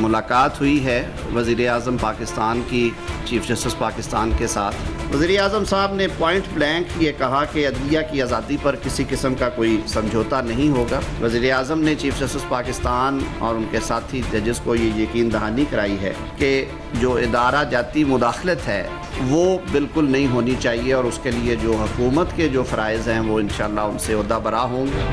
मुलाकात हुई है वज़ीर आज़म पाकिस्तान की चीफ़ जस्टिस पाकिस्तान के साथ। वज़ीर आज़म साहब ने पॉइंट ब्लैंक ये कहा कि अदलिया की आज़ादी पर किसी किस्म का कोई समझौता नहीं होगा। वज़ीर आज़म ने चीफ़ जस्टिस पाकिस्तान और उनके साथी जजेस को ये यकीन दहानी कराई है कि जो इदारा जाती मुदाखलत है वो बिल्कुल नहीं होनी चाहिए और उसके लिए जो हुकूमत के जो फ़राइज़ हैं वो इंशाअल्लाह उनसे ओहदा बरा होंगे।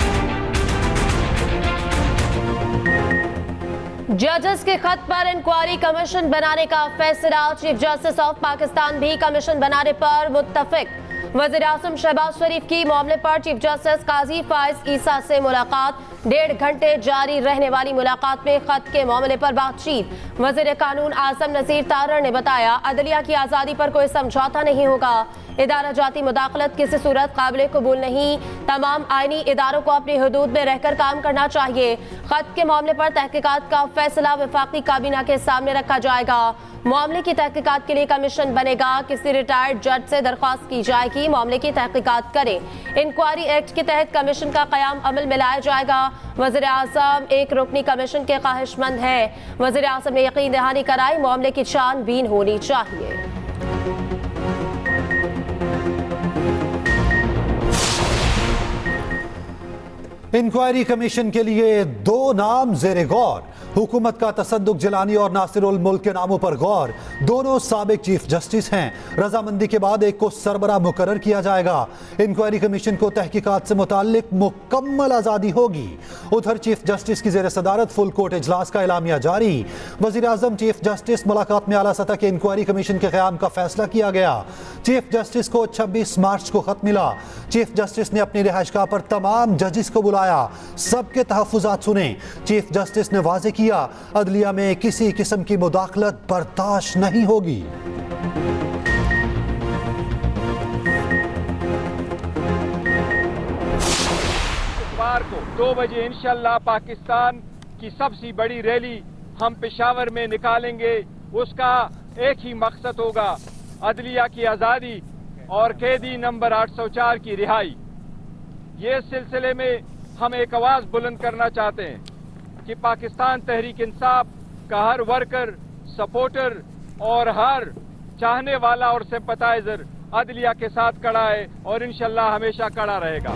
जजेस के खत पर इंक्वायरी कमीशन बनाने का फैसला। चीफ जस्टिस ऑफ पाकिस्तान भी कमीशन बनाने पर मुत्तफिक। वज़ीर आज़म शहबाज शरीफ की मामले पर चीफ जस्टिस काजी फाइज ईसा से मुलाकात। 1.5 घंटे जारी रहने वाली मुलाकात में खत के मामले पर बातचीत। वज़ीर कानून आज़म नज़ीर तारड़ ने बताया अदलिया की आज़ादी पर कोई समझौता नहीं होगा। इदारा जाती मुदाखलत किसी सूरत काबिल कबूल नहीं। तमाम आईनी इदारों को अपनी हदूद में रहकर काम करना चाहिए। खत के मामले पर तहकीकात का फैसला वफाकी काबीना के सामने रखा जाएगा। मामले की तहकीकात के लिए कमीशन बनेगा। किसी रिटायर्ड जज से दरख्वास्त की जाएगी मामले की तहकीकात करें। इंक्वायरी एक्ट के तहत कमीशन का क़याम अमल में लाया जाएगा। वज़ीर आज़म एक रुकनी कमीशन के ख्वाहिशमंद हैं। वज़ीर आज़म ने यकीन दहानी कराई मामले की छानबीन होनी चाहिए। इंक्वायरी कमीशन के लिए 2 नाम ज़ेरे गौर। हुकूमत का तसद्दुक जिलानी और नासिरुल मुल्क के नामों पर गौर। दोनों साबिक चीफ जस्टिस हैं। रजामंदी के बाद एक को सरबरा मुकर्रर किया जाएगा। इंक्वायरी कमीशन को तहकीकात से मुताल्लिक मुकम्मल आज़ादी होगी। उधर चीफ जस्टिस की ज़ेर सदारत फुल कोर्ट इजलास का एलामिया जारी। वज़ीर आज़म चीफ जस्टिस मुलाकात में आला सतह के इंक्वायरी कमीशन के क़याम का फैसला किया गया। चीफ जस्टिस को 26 मार्च को खत मिला। चीफ जस्टिस ने अपनी रिहाइशगाह पर तमाम जजेस को बुलाया। सबके तहफ़्फ़ुज़ात सुने। चीफ जस्टिस ने वाज़ेह किया अदलिया में किसी किस्म की मुदाखलत बर्दाश्त नहीं होगी। इतवार को 2 बजे इंशाअल्लाह पाकिस्तान की सबसे बड़ी रैली हम पेशावर में निकालेंगे। उसका एक ही मकसद होगा अदलिया की आज़ादी और कैदी नंबर 804 की रिहाई। ये सिलसिले में हम एक आवाज बुलंद करना चाहते हैं कि पाकिस्तान तहरीक इंसाफ का हर वर्कर, सपोर्टर और हर चाहने वाला और सिंपथाइजर अदलिया के साथ खड़ा है और इंशाअल्लाह हमेशा खड़ा रहेगा।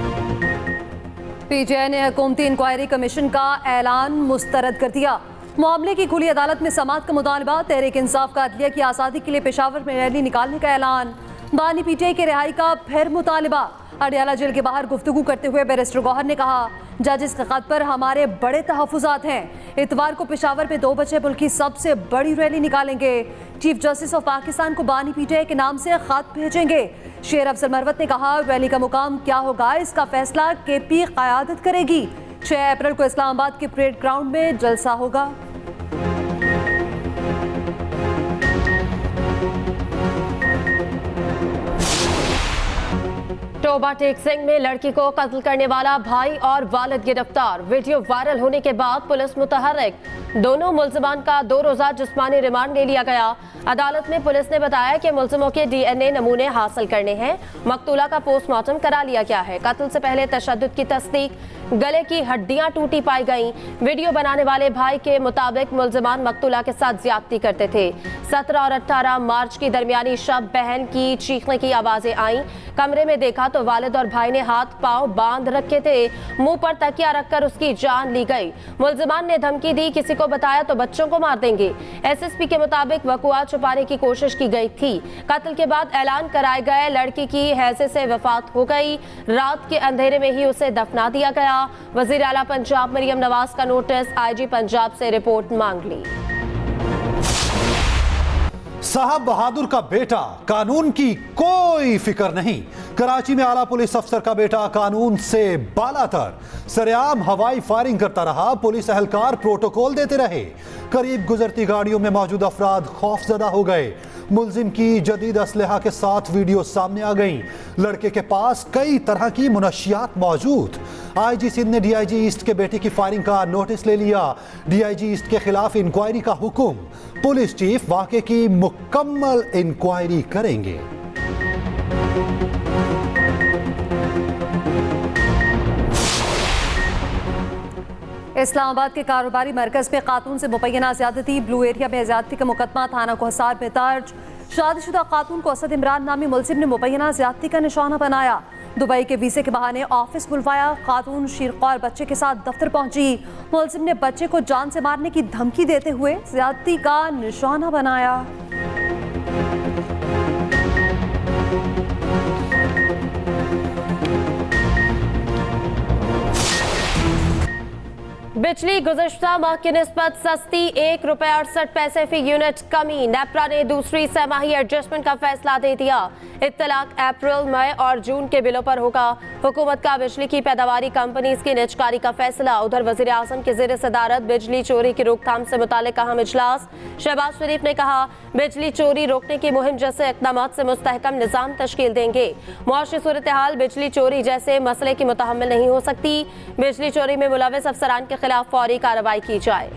पीटीआई ने हुकूमती इंक्वायरी कमीशन का ऐलान मुस्तरद कर दिया। मामले की खुली अदालत में समाअत का मुतालबा। तहरीक इंसाफ का अदलिया की आज़ादी के लिए पेशावर में रैली निकालने का ऐलान। बानी पीटीआई के रिहाई का फिर मुतालबा। अडियाला जेल के बाहर गुफ्तगू करते हुए बैरिस्टर गौहर ने कहा जजेस के खत पर हमारे बड़े तहफ़्फ़ुज़ात हैं। इतवार को पेशावर में 2 बजे मुल्क की सबसे बड़ी रैली निकालेंगे। चीफ जस्टिस ऑफ पाकिस्तान को बानी पीटीआई के नाम से खत भेजेंगे। शेर अफजल मरवत ने कहा रैली का मुकाम क्या होगा इसका फैसला केपी क़यादत करेगी। 6 अप्रैल को इस्लामाबाद के परेड ग्राउंड में जलसा होगा। टोबा टेक सिंह में लड़की को कत्ल करने वाला भाई और वालिद गिरफ्तार। वीडियो वायरल होने के बाद पुलिस मुतहर्रिक। दोनों मुल्जिमान का 2 रोज़ा जिस्मानी रिमांड ले लिया गया। अदालत में पुलिस ने बताया कि मुल्जिमों के डीएनए नमूने हासिल करने हैं। मकतूला का पोस्टमार्टम करा लिया गया है। कत्ल से पहले तशद्दुद की तस्दीक। गले की हड्डियां टूटी पाई गईं। वीडियो बनाने वाले भाई के मुताबिक मुल्जिमान मकतूला के साथ ज्यादती करते थे। 17 और 18 मार्च की दरमियानी शब बहन की चीखने की आवाजें आईं। कमरे में देखा तो वालिद और भाई ने हाथ पांव बांध रखे थे। मुंह पर तकिया रखकर उसकी जान ली गई। मुल्जिमान ने धमकी दी किसी को बताया तो बच्चों को मार देंगे। एसएसपी के मुताबिक वक़ुआ छुपाने की कोशिश की गई थी। कत्ल के बाद ऐलान कराए गए लड़की की हैजे से वफात हो गई। रात के अंधेरे में ही उसे दफना दिया गया। वजीर आला पंजाब मरियम नवाज का नोटिस आईजी पंजाब से रिपोर्ट मांग ली। साहब बहादुर का बेटा कानून की कोई फिक्र नहीं। कराची में आला पुलिस अफसर का बेटा कानून से बालातर सरेआम हवाई फायरिंग करता रहा। पुलिस एहलकार प्रोटोकॉल देते रहे। करीब गुजरती गाड़ियों में मौजूद अफराद खौफजदा हो गए। मुल्जिम की जदीद असलहा के साथ वीडियो सामने आ गई। लड़के के पास कई तरह की मुनशियात मौजूद। आईजी सिंध ने डीआईजी ईस्ट के बेटे की फायरिंग का नोटिस ले लिया। डीआईजी ईस्ट के खिलाफ इंक्वायरी का हुक्म। पुलिस चीफ वाक़े की मुकम्मल इंक्वायरी करेंगे। इस्लामाबाद के कारोबारी मरकज में खातून से मुबैना ज्यादती, ब्लू एरिया में ज्यादती का मुकदमा थाना कोहसार में दर्ज। शादीशुदा खातून को असद इमरान नामी मुलजिम ने मुबैना ज्यादती का निशाना बनाया। दुबई के वीजे के बहाने ऑफिस बुलवाया। खातून शीरख्वार बच्चे के साथ दफ्तर पहुंची। मुलजिम ने बच्चे को जान से मारने की धमकी देते हुए ज्यादती का निशाना बनाया। बिजली गुज़श्ता माह की निस्बत सस्ती, ₹1.68 फी यूनिट कमी। नेपरा ने दूसरी छमाही एडजस्टमेंट का फैसला दे दिया। इत्तलाक अप्रैल, मई और जून के बिलों पर होगा। हुकूमत का बिजली की पैदावारी कंपनीज की निजकारी का फैसला। उधर वज़ीर आज़म के ज़ेर सदारत बिजली चोरी की रोकथाम से मुतालिक अहम इजलास। शहबाज शरीफ ने कहा, बिजली चोरी रोकने की मुहिम जैसे इक़दाम से मुस्तहकम निज़ाम तश्कील देंगे। मुआशी सूरत हाल बिजली चोरी जैसे मसले की मुतहम्मिल नहीं हो सकती। बिजली चोरी में मुलविस अफसरान के खिलाफ फौरी कार्रवाई की जाए।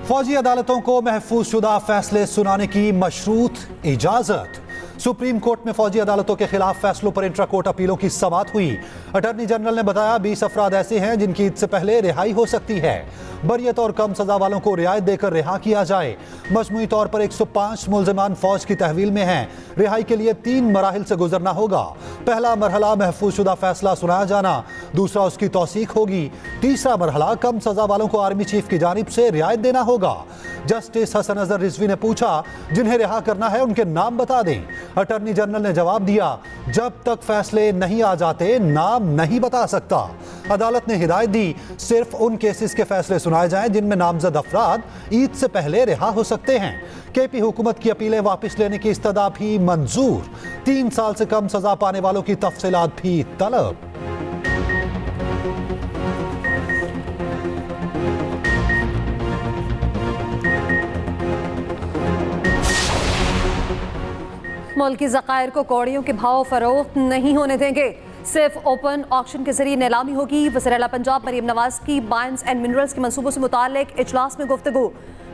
फौजी अदालतों को महफूज शुदा फैसले सुनाने की मशरूत इजाजत। सुप्रीम कोर्ट में फौजी अदालतों के खिलाफ फैसलों पर इंट्रा कोर्ट अपीलों की समाअत हुई। अटॉर्नी जनरल ने बताया 20 अफराद ऐसे हैं जिनकी ईद से पहले रिहाई हो सकती है। बरियत और कम सजा वालों को रियायत देकर रिहा किया जाए। मजमूई तौर पर 105 मुलजमान फौज की तहवील में हैं। रिहाई के लिए 3 मराहिल से गुजरना होगा। पहला मरहला महफूज शुदा फैसला सुनाया जाना, दूसरा उसकी तौसीक होगी, तीसरा मरहला कम सजा वालों को आर्मी चीफ की जानिब से रियायत देना होगा। जस्टिस हसन अजहर रिजवी ने पूछा, जिन्हें रिहा करना है उनके नाम बता दें। अटॉर्नी जनरल ने जवाब दिया, जब तक फैसले नहीं आ जाते नाम नहीं बता सकता। अदालत ने हिदायत दी, सिर्फ उन केसेस के फैसले सुनाए जाएं जिनमें नामजद अफराद ईद से पहले रिहा हो सकते हैं। केपी हुकूमत की अपीलें वापस लेने की इस्तदा भी मंजूर। 3 साल से कम सजा पाने वालों की तफसीलात भी तलब। मुल्की ज़खायर को कौड़ियों के भाव फरोख्त नहीं होने देंगे। सिर्फ ओपन ऑक्शन के जरिए नीलामी होगी। वज़ीर आला पंजाब मरीम नवाज की माइंस एंड मिनरल्स के मंसूबों से मुताल्लिक इजलास में गुफ्तगू।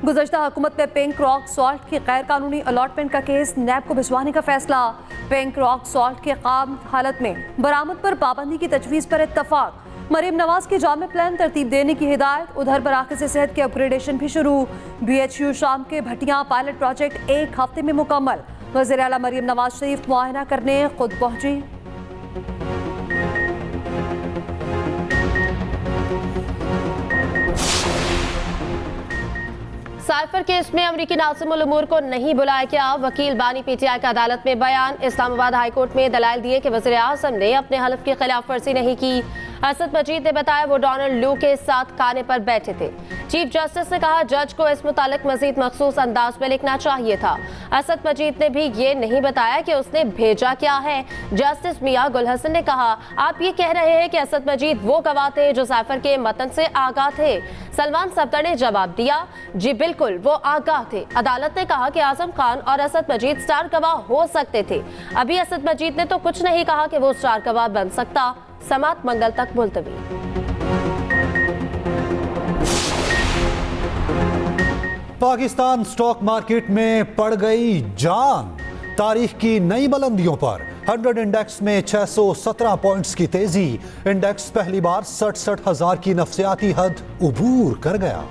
गुज़श्ता हुकूमत में पिंक रॉक सॉल्ट की गैर कानूनी अलॉटमेंट का केस नैब को भिजवाने का फैसला। पिंक रॉक सॉल्ट के खाम हालत में बरामद पर पाबंदी की तजवीज़ पर इत्तफाक। मरीम नवाज की जामे प्लान तरतीब देने की हिदायत। उधर मराकज़ सेहत के अपग्रेडेशन भी शुरू। BHU शाम के भटियां पायलट प्रोजेक्ट 1 हफ्ते में मुकम्मल। वज़ीर आला मरीम नवाज शरीफ मुआयना करने खुद पहुंची। साइफर केस में अमरीकी नाज़िमुल उमूर को नहीं बुलाया गया। वकील बानी PTI का अदालत में बयान। इस्लामाबाद हाई कोर्ट में दलाइल दिए कि वज़ीर आज़म ने अपने हलफ की खिलाफ वर्जी नहीं की। असद मजीद ने बताया वो डोनाल्ड लू के साथ खाने पर बैठे थे। चीफ जस्टिस ने कहा जज को इस मुतालिक मजीद मखसूस अंदाज में लिखना चाहिए था। असद मजीद ने भी ये नहीं बताया कि उसने भेजा क्या है। जस्टिस मियां गुल हसन ने कहा, आप ये कह रहे हैं कि असद मजीद वो गवाह थे जो साइफर के मतन से आगाह थे। सलमान सफदर ने जवाब दिया, जी बिल्कुल वो आगाह थे। अदालत ने कहा कि आजम खान और असद मजीद स्टार गवाह हो सकते थे। अभी असद मजीद ने तो कुछ नहीं कहा कि वो स्टार गवाह बन सकता। समात मंगल तक मुलतवी। पाकिस्तान स्टॉक मार्केट में पड़ गई जान। तारीख की नई बुलंदियों पर 100 इंडेक्स में 617 पॉइंट्स की तेजी। इंडेक्स पहली बार 67,000 की नफसियाती हद उबूर कर गया।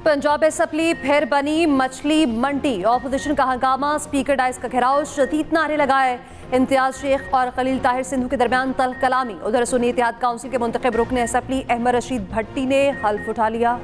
पंजाब असम्बली फिर बनी मछली मंडी। ऑपोजिशन का हंगामा, स्पीकर डाइस का घेराव, शदीद नारे लगाए। इम्तियाज शेख और खलील ताहिर सिंधु के दरमियान तल्ख कलामी। उधर सुन्नी इत्तेहाद काउंसिल के मुंतखब रुकन असम्बली अहमद रशीद भट्टी ने हल्फ उठा लिया।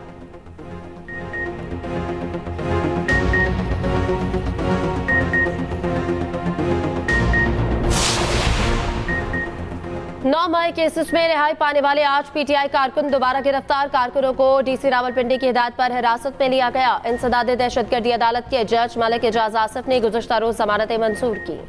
नौ मई केसेस में रिहाई पाने वाले 8 PTI कारकुन दोबारा गिरफ्तार। कारकुनों को DC रावलपिंडी की हिदायत पर हिरासत में लिया गया। इंसदाद दहशतगर्दी अदालत के जज मलिक एजाज आसिफ ने गुज़श्ता रोज जमानतें मंजूर की।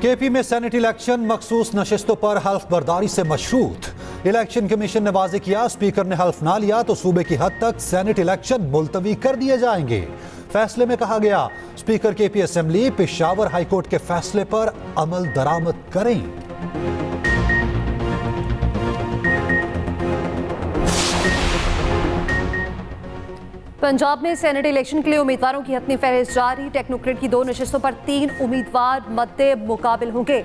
KP में सेनेट इलेक्शन मखसूस नशिस्तों पर हल्फ बर्दारी से मशरूत। इलेक्शन कमीशन ने वाज़ेह किया, स्पीकर ने हल्फ ना लिया तो सूबे की हद तक सेनेट इलेक्शन मुलतवी कर दिए जाएंगे। फैसले में कहा गया, speaker KP assembly Peshawar high court के फैसले पर अमल दरामद करें। पंजाब में सेनेट इलेक्शन के लिए उम्मीदवारों की हतमी फहरिस्त जारी। टेक्नोक्रेट की 2 नशिस्तों पर 3 उम्मीदवार मद्दे मुकाबिल होंगे।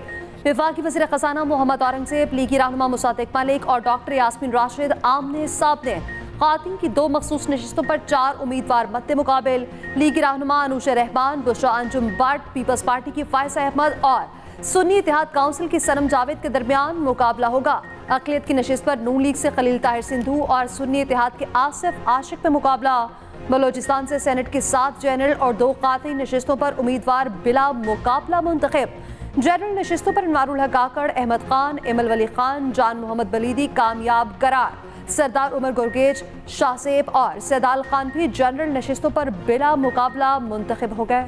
वफाकी वज़ीर ख़ज़ाना मोहम्मद औरंगज़ेब, लीगी रहनुमा मुसादिक मलिक और डॉक्टर यास्मीन राशिद आमने सामने। ख़ातिन की 2 मखसूस नशिस्तों पर 4 उम्मीदवार मद्दे मुकाबिल। लीगी रहनुमा अनुशा रहमान, बुशरा अंजुम भट्ट, पीपल्स पार्टी की फायज़ा अहमद और सुन्नी इत्तेहाद काउंसिल की सनम जावेद के दरमियान मुकाबला होगा। अक़लियत की नशिस्त पर नून लीग से खलील ताहिर सिंधु और सुन्नी इत्तेहाद के आसिफ आशिक में मुकाबला। बलोचिस्तान से सेनेट की 7 जनरल और 2 क़ाती नशिस्तों पर उम्मीदवार बिला मुकाबला मुंतखब। जनरल नशिस्तों पर अनवारुल हक काकड़, अहमद खान, एमल वली खान, जान मोहम्मद बलीदी कामयाब करार। सरदार उमर गुरगेज, शाहसेब और सैदाल खान भी जनरल नशिस्तों पर बिला मुकाबला मुंतखब हो गए।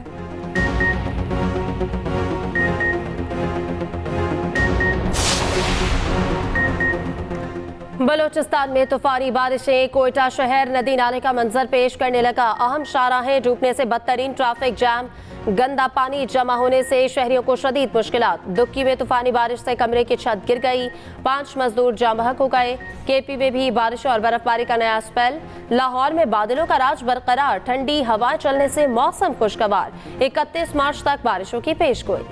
बलोचिस्तान में तूफानी बारिशें, कोयटा शहर नदी नाले का मंजर पेश करने लगा। अहम शाहराहें डूबने से बदतरीन ट्रैफिक जैम, गंदा पानी जमा होने से शहरियों को शदीद मुश्किलात। दुक्की में तूफानी बारिश से कमरे की छत गिर गई, 5 मजदूर जाम बहक हो गए। केपी में भी बारिश और बर्फबारी का नया स्पेल। लाहौर में बादलों का राज बरकरार, ठंडी हवाएं चलने से मौसम खुशगवार। 31 मार्च तक बारिशों की पेशगोई।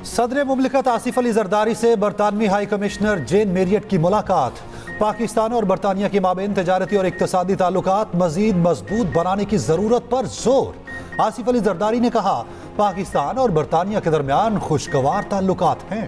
सदर मुमलिकत आसिफ अली जरदारी से बरतानवी हाई कमिश्नर जेन मेरियट की मुलाकात। पाकिस्तान और बरतानिया के माबेन तजारती और इक्तसादी ताल्लुकात मजीद मजबूत बनाने की जरूरत पर जोर। आसिफ अली जरदारी ने कहा, पाकिस्तान और बरतानिया के दरमियान खुशगवार ताल्लुकात हैं।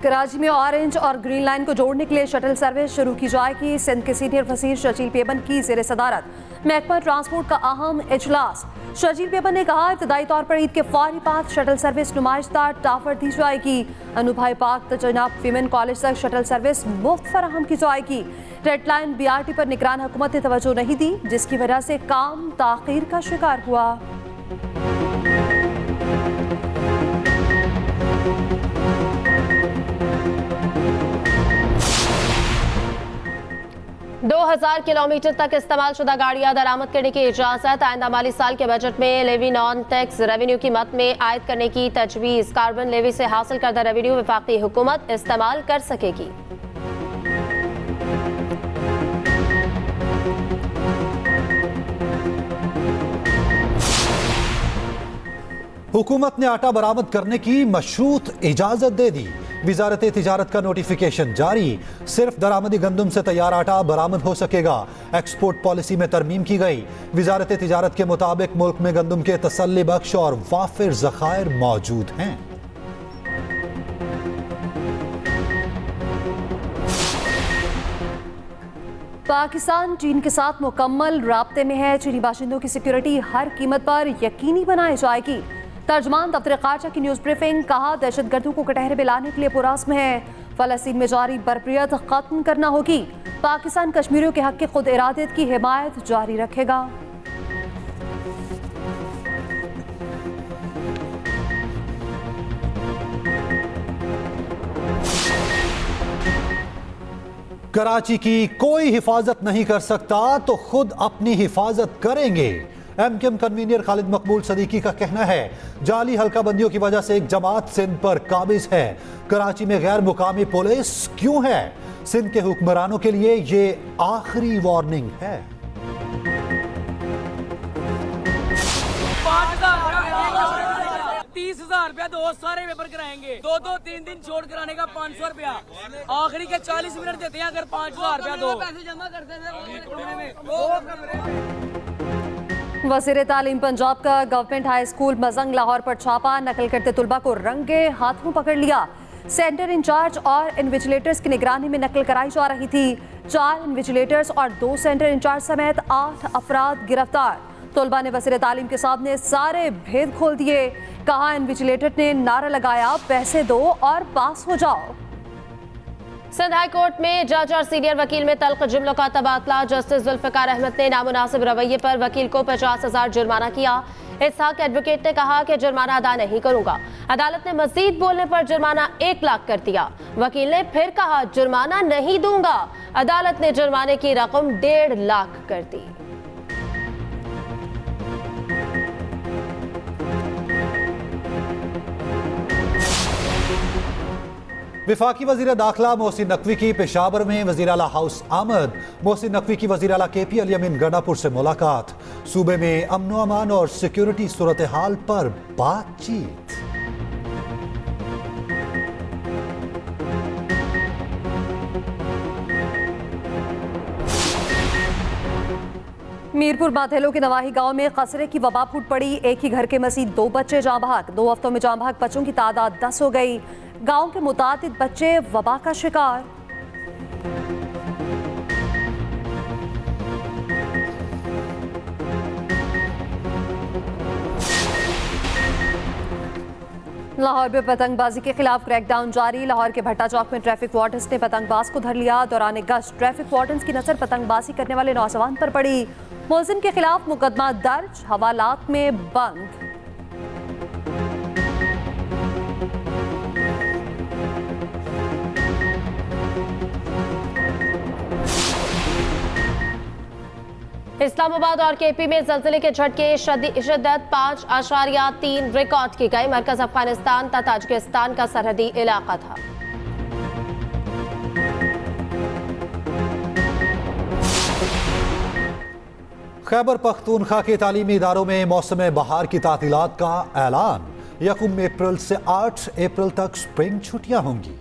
कराची में ऑरेंज और ग्रीन लाइन को जोड़ने के लिए शटल सर्विस शुरू की जाएगी। सिंध के सीनियर वज़ीर शर्जील पेबन की ज़ेर सदारत महकमा ट्रांसपोर्ट का अहम इजलास। शर्जील पेबन ने कहा, इब्तदाई तौर पर ईद के फौरी बाद शटल सर्विस नुमाइशदार टावर दी जाएगी। अनुभा पाक तजनाब वीमेन कॉलेज तक शटल सर्विस मुफ्त फराहम की जाएगी। रेड लाइन BRT पर निगरान हुकूमत ने तवज्जो नहीं दी, जिसकी वजह से काम ताख़ीर का शिकार हुआ। दो 2000 किलोमीटर तक इस्तेमाल शुदा गाड़ियां दरामद करने की इजाजत। आइंदा माली साल के बजट में लेवी नॉन टैक्स रेवेन्यू की मद में आयद करने की तजवीज़। कार्बन लेवी से हासिल करदा रेवेन्यू वफाकी हुकूमत इस्तेमाल कर सकेगी। हुकूमत ने आटा बरामद करने की मशरूत इजाजत दे दी। वजारत तिजारत का नोटिफिकेशन जारी। सिर्फ दरामदी गंदम से तैयार आटा बरामद हो सकेगा। एक्सपोर्ट पॉलिसी में तरमीम की गई। वजारत तिजारत के मुताबिक मुल्क में गंदम के तसल्ली बख्श और वाफिर ज़खायर मौजूद हैं। पाकिस्तान चीन के साथ मुकम्मल राब्ते में है। चीनी बाशिंदों की सिक्योरिटी हर कीमत पर यकीनी बनाई जाएगी। तर्जमान दफ्तर खारजा की न्यूज़ ब्रीफिंग, कहा, दहशतगर्दों को कटहरे में लाने के लिए पुरअज़्म है। फ़लस्तीन में जारी बर्बरियत ख़त्म करना होगी। पाकिस्तान कश्मीरियों के हक़ खुद इरादत की हिमायत जारी रखेगा। कराची की कोई हिफाजत नहीं कर सकता तो खुद अपनी हिफाजत करेंगे। MKM कन्वीनर खालिद मकबूल सदीकी का कहना है, जाली हल्का बंदियों की वजह से एक जमात सिंध पर काबिज है। कराची में गैर मुकामी पुलिस क्यों है? सिंध के हुक्मरानों के लिए ये आखिरी वार्निंग है। 30,000 रुपया दो सारे पेपर कराएंगे। 2-3 दिन छोड़ कराने का 500 रुपया। आखिरी के 40 मिनट देते हैं। अगर 5,000 रुपया दो पैसे जमा करते थे। वज़ीर तालीम पंजाब का government high school Mazang Lahore पर छापा। नकल करते तुलबा को रंगे हाथों पकड़ लिया। सेंटर इंचार्ज और इन्विजिलेटर्स की निगरानी में नकल कराई जा रही थी। 4 इन्विजिलेटर्स और 2 सेंटर इंचार्ज समेत 8 अफराद गिरफ्तार। तुलबा ने वज़ीर तालीम के सामने सारे भेद खोल दिए। कहा, इन्विजिलेटर ने नारा लगाया, पैसे दो और पास हो जाओ। सिंध हाई कोर्ट में जज और सीनियर वकील में तल्ख जुमलों का तबादला। जस्टिस जुल्फिकार अहमद ने नामुनासिब रवैये पर वकील को 50,000 जुर्माना किया। इसहाक एडवोकेट ने कहा कि जुर्माना अदा नहीं करूंगा। अदालत ने मजीद बोलने पर जुर्माना 1 लाख कर दिया। वकील ने फिर कहा जुर्माना नहीं दूंगा। अदालत ने जुर्माने की रकम 1.5 लाख कर दी। वफाकी वज़ीर दाखिला मोहसिन नकवी की पेशावर में वज़ीर आला हाउस आमद। मोहसिन नकवी की वज़ीर आला KP अल यमीन गंडापुर से मुलाकात। सूबे में अमन अमान और सिक्योरिटी सूरत हाल पर बातचीत। मीरपुर माथेलो के नवाही गांव में खसरे की वबा फूट पड़ी। एक ही घर के मजीद 2 बच्चे जाँ बहक। 2 हफ्तों में जाँ बहक बच्चों की तादाद 10 हो गई। गांव के मुतादिद बच्चे वबा का शिकार। लाहौर में पतंगबाजी के खिलाफ क्रैकडाउन जारी। लाहौर के भट्टा चौक में ट्रैफिक वार्डन्स ने पतंगबाज को धर लिया। दौरान गश्त ट्रैफिक वार्डन्स की नजर पतंगबाजी करने वाले नौजवान पर पड़ी। मुलजिम के खिलाफ मुकदमा दर्ज, हवालात में बंद। इस्लामाबाद और KP में जल्जले के झटके शिद्दत 5.3 रिकॉर्ड की गई। मरकज अफगानिस्तान तथा ताजिकिस्तान का सरहदी इलाका था। खैबर पख्तूनख्वा के तालीमी इदारों में मौसम बहार की तातीलात का ऐलान। 1 अप्रैल से 8 अप्रैल तक स्प्रिंग छुट्टियां होंगी।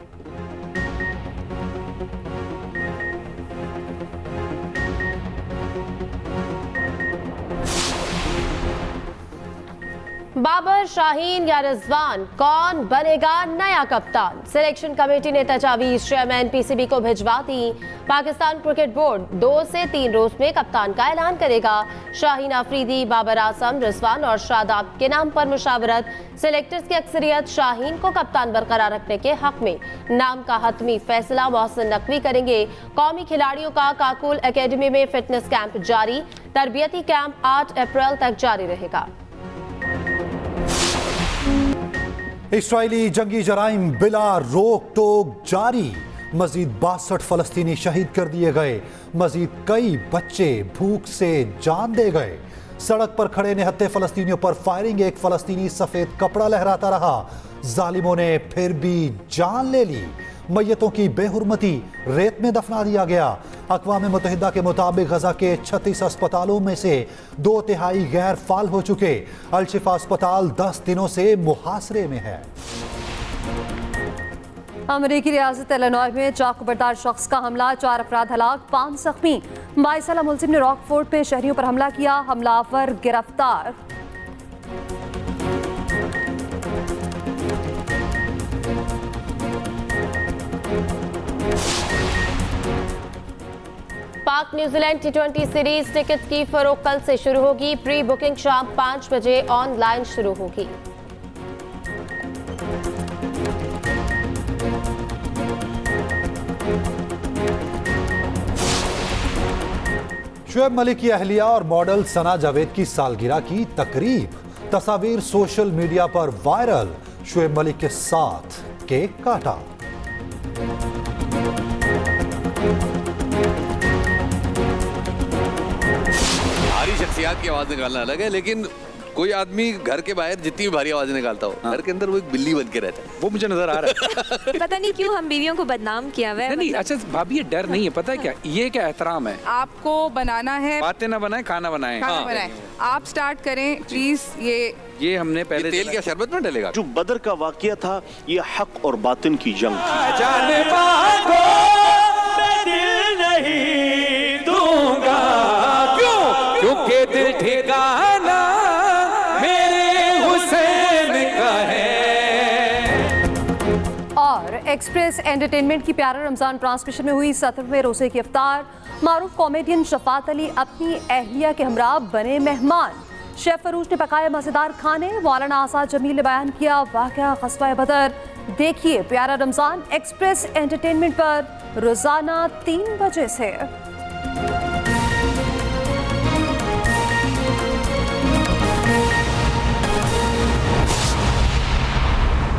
बाबर, शाहीन या रिजवान, कौन बनेगा नया कप्तान? सिलेक्शन कमेटी ने तजावीज चेयरमैन PCB को भिजवा दी। पाकिस्तान क्रिकेट बोर्ड 2 से 3 रोज में कप्तान का ऐलान करेगा। शाहीन अफरीदी, बाबर आजम, रिजवान और शादाब के नाम पर मुशावरत। सिलेक्टर्स की अक्सरियत शाहीन को कप्तान बरकरार रखने के हक में। नाम का हतमी फैसला मोहसिन नकवी करेंगे। कौमी खिलाड़ियों का काकुल एकेडमी में फिटनेस कैंप जारी। तरबियती कैंप 8 अप्रैल तक जारी रहेगा। इसराइली जंगी जराइम बिला रोक टोक जारी। मजीद 62 फलस्तीनी शहीद कर दिए गए। मजीद कई बच्चे भूख से जान दे गए। सड़क पर खड़े निहत्थे फलस्तीनियों पर फायरिंग। एक फलस्तीनी सफेद कपड़ा लहराता रहा। जालिमों ने फिर भी जान ले ली। मैयतों की बेहुरमती रेत में दफना दिया गया। अक़वाम मुत्तहिदा के मुताबिक गजा के 36 अस्पतालों में से 2/3 गैर फाल हो चुके। अल-शिफा अस्पताल 10 दिनों से मुहासरे में है। अमरीकी रियासत इलिनॉय में चाकू बरदार शख्स का हमला, 4 अफराद हलाक, 5 जख्मी। 22 साला मुलजिम ने रॉकफोर्ट में शहरियों पर हमला किया। हमलावर गिरफ्तार। पाक न्यूजीलैंड T20 सीरीज टिकट की फरोख्त कल से शुरू होगी। प्री बुकिंग शाम 5 बजे ऑनलाइन शुरू होगी। शुएब मलिक की अहलिया और मॉडल सना जावेद की सालगिरह की तकरीब। तस्वीर सोशल मीडिया पर वायरल। शुएब मलिक के साथ केक काटा। भारी शख्सियत की आवाज निकालना अलग है, लेकिन कोई आदमी घर के बाहर जितनी भी भारी आवाज निकालता हो, घर के अंदर वो एक बिल्ली बन के रहता है। वो मुझे नजर आ रहा है। पता नहीं क्यों हम बीवियों को बदनाम किया हुआ है। नहीं, अच्छा भाभी, ये डर नहीं है, पता है क्या, ये क्या एहतराम है। आपको बनाना है, बातें ना बनाए, खाना बनाए। बनाए। आप स्टार्ट करें प्लीज। ये हमने पहले तेल क्या शरबत में डलेगा? जो बदर का वाकया था, ये हक और बातिन की जंग थी। जाने को मैं दिल नहीं दूंगा, क्यों? क्योंकि दिल ठिकाना मेरे हुसैन का है। और एक्सप्रेस एंटरटेनमेंट की प्यारा रमजान ट्रांसमिशन में हुई 17वें रोजे की इफ्तार। मारूफ कॉमेडियन शफात अली अपनी अहलिया के हमरा बने मेहमान। शेफ फरूज ने पकाए मजेदार खाने। मौलाना आसाद जमील ने बयान किया वाक़या ग़ज़वा बदर। देखिए प्यारा रमजान एक्सप्रेस एंटरटेनमेंट पर रोजाना 3 बजे से।